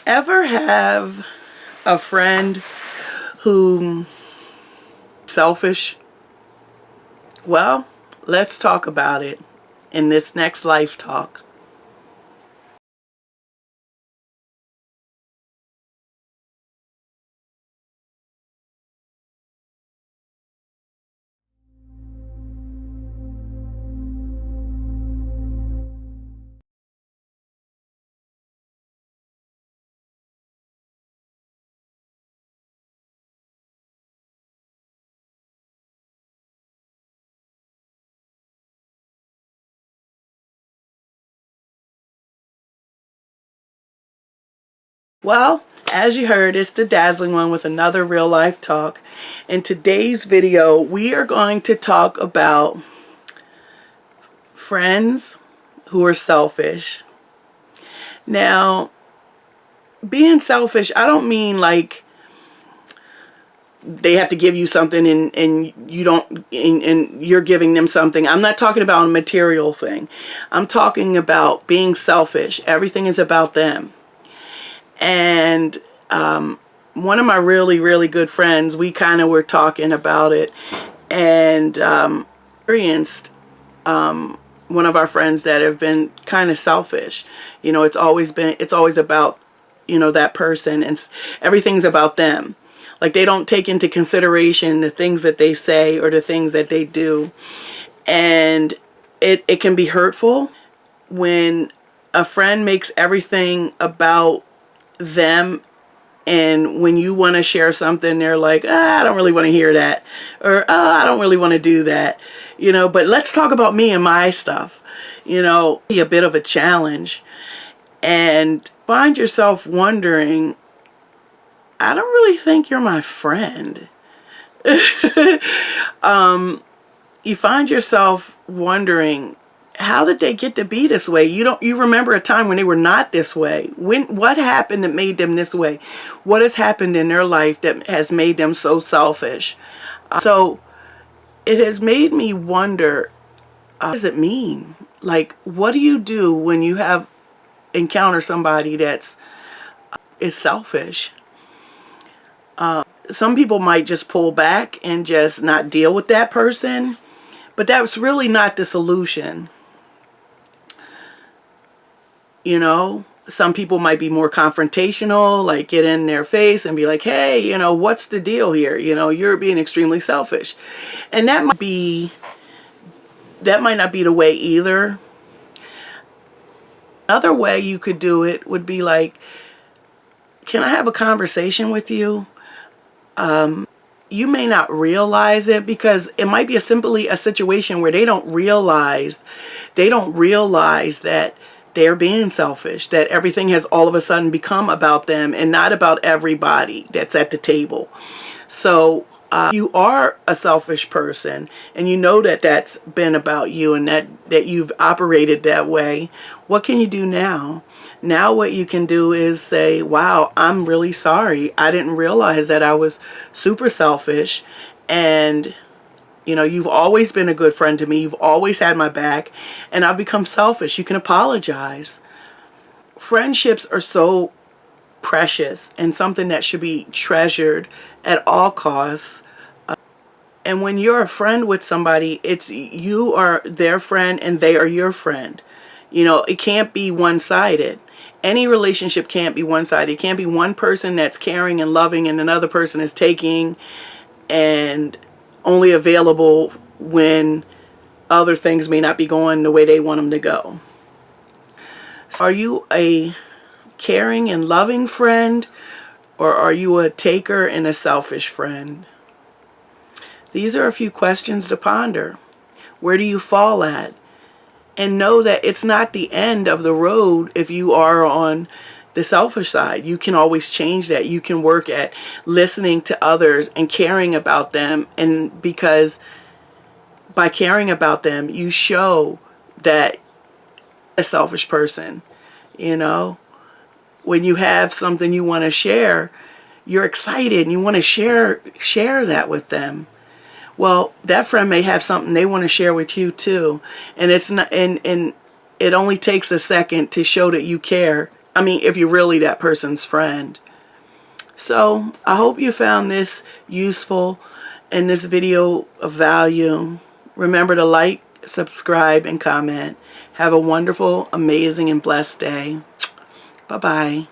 Ever have a friend who selfish? Well, let's talk about it in this next life talk. Well, as you heard, it's the Dazzling One with another real life talk. In today's video, we are going to talk about friends who are selfish. Now, being selfish, I don't mean like they have to give you something and you don't, and you're giving them something. I'm not talking about a material thing. I'm talking about being selfish. Everything is about them. And one of my really good friends, we kind of were talking about it, and experienced one of our friends that have been kind of selfish. You know, it's always about, you know, that person, and everything's about them. Like, they don't take into consideration the things that they say or the things that they do. And it can be hurtful when a friend makes everything about them, and when you want to share something, they're like, I don't really want to hear that, or I don't really want to do that, you know, but let's talk about me and my stuff. You know, be a bit of a challenge, and find yourself wondering, I don't really think you're my friend. You find yourself wondering, how did they get to be this way? You remember a time when they were not this way. What happened that made them this way? What has happened in their life that has made them so selfish? So it has made me wonder, what does it mean? Like, what do you do when you encounter somebody is selfish? Some people might just pull back and just not deal with that person, but that's really not the solution. You know, some people might be more confrontational, like get in their face and be like, hey, you know, what's the deal here? You know, you're being extremely selfish. And that might not be the way either. Another way you could do it would be like, can I have a conversation with you? You may not realize it, because it might be simply a situation where they don't realize that they're being selfish, that everything has all of a sudden become about them and not about everybody that's at the table. So you are a selfish person, and you know that that's been about you, and that you've operated that way. What can you do now? Now what you can do is say, wow, I'm really sorry. I didn't realize that I was super selfish, and you know, you've always been a good friend to me. You've always had my back, and I've become selfish. You can apologize. Friendships are so precious and something that should be treasured at all costs. And when you're a friend with somebody, you are their friend and they are your friend. You know, it can't be one-sided. Any relationship can't be one-sided. It can't be one person that's caring and loving and another person is taking and only available when other things may not be going the way they want them to go. So are you a caring and loving friend, or are you a taker and a selfish friend? These are a few questions to ponder. Where do you fall at? And know that it's not the end of the road if you are on the selfish side. You can always change that. You can work at listening to others and caring about them, and because by caring about them, you show that a selfish person. You know, when you have something you want to share, you're excited and you want to share that with them. Well, that friend may have something they want to share with you too, and it's not, and it only takes a second to show that you care I mean, if you're really that person's friend. So I hope you found this useful and this video of value. Remember to like, subscribe, and comment. Have a wonderful, amazing, and blessed day. Bye-bye.